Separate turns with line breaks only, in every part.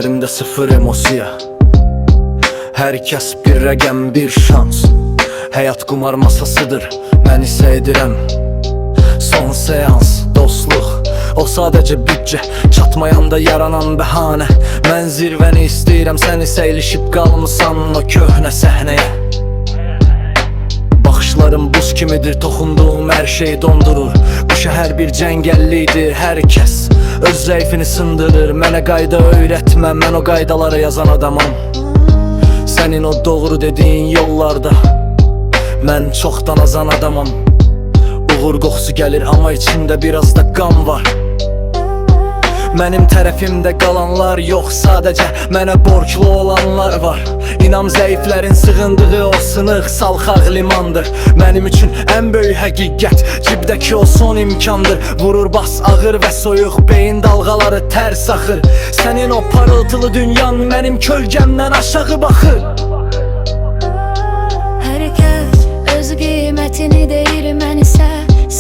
Gözlerimde sıfır emosiya. Herkes bir rəqəm, bir şans. Həyat qumar masasıdır, mən isə edirəm son seans, dostluq. O sadəcə büdcə, çatmayanda yaranan bəhanə. Mən zirvəni istəyirəm, sən isə ilişib qalmısan o köhnə səhnəyə. Baxışlarım buz kimidir, toxunduğum hər şey dondurur. Bu şəhər bir cəngəllikdir, hər kəs öz zəifini sındırır. Mənə qayda öyrətmə, mən o qaydaları yazan adamam. Sənin o doğru dediyin yollarda mən çoxdan azan adamam. Uğur qoxusu gəlir, amma içimdə biraz da qan var. Mənim tərəfimdə qalanlar yox, sadəcə mənə borclu olanlar var. İnam zəiflərin sığındığı o sınıq, salxaq limandır. Mənim üçün ən böyük həqiqət cibdəki o son imkandır. Vurur bas ağır və soyuq, beyin dalğaları tərs axır. Sənin o parıltılı dünyan mənim kölgəmdən aşağı baxır.
Hər kəs öz qiymətini deyir, mən isə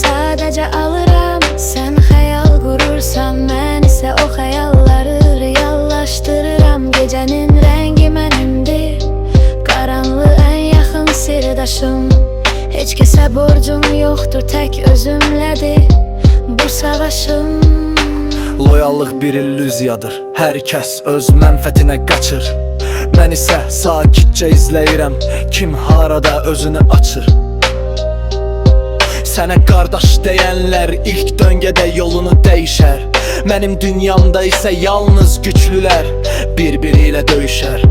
sadəcə alıram. Sən xəyal qurursan, mən isə o xəyalları reallaşdırıram. Gecənin rəngi mənimdir, qaranlıq ən yaxın sirdaşım. Heç kəsə borcum yoxdur, tək özümlədir bu savaşım.
Loyallıq bir illüziyadır, hər kəs öz mənfətinə qaçır. Mən isə sakitcə izləyirəm, kim harada özünü açır. Sənə qardaş deyənlər ilk döngədə yolunu dəyişər. Mənim dünyamda isə yalnız güclülər bir-biri ilə döyüşər.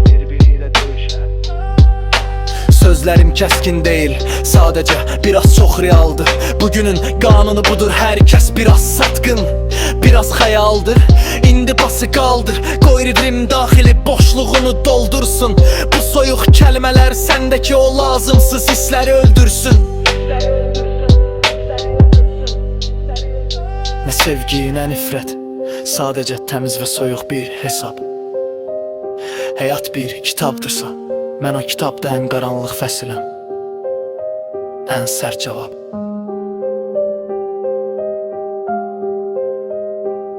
Sözlərim kəskin deyil, sadəcə biraz çox realdır. Bugünün qanunu budur, hər kəs biraz satqın, biraz xəyaldır. İndi bası qaldır, qoy ritm daxili boşluğunu doldursun. Bu soyuq kəlmələr səndəki o lazımsız hissləri öldürsün. Nə sevgi, nə nifrət, sadəcə təmiz və soyuq bir hesab. Həyat bir kitabdırsa, mən o kitabda ən qaranlıq fəsiləm, ən sərt cavab,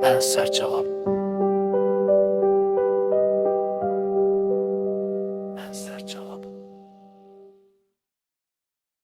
ən sərt cavab.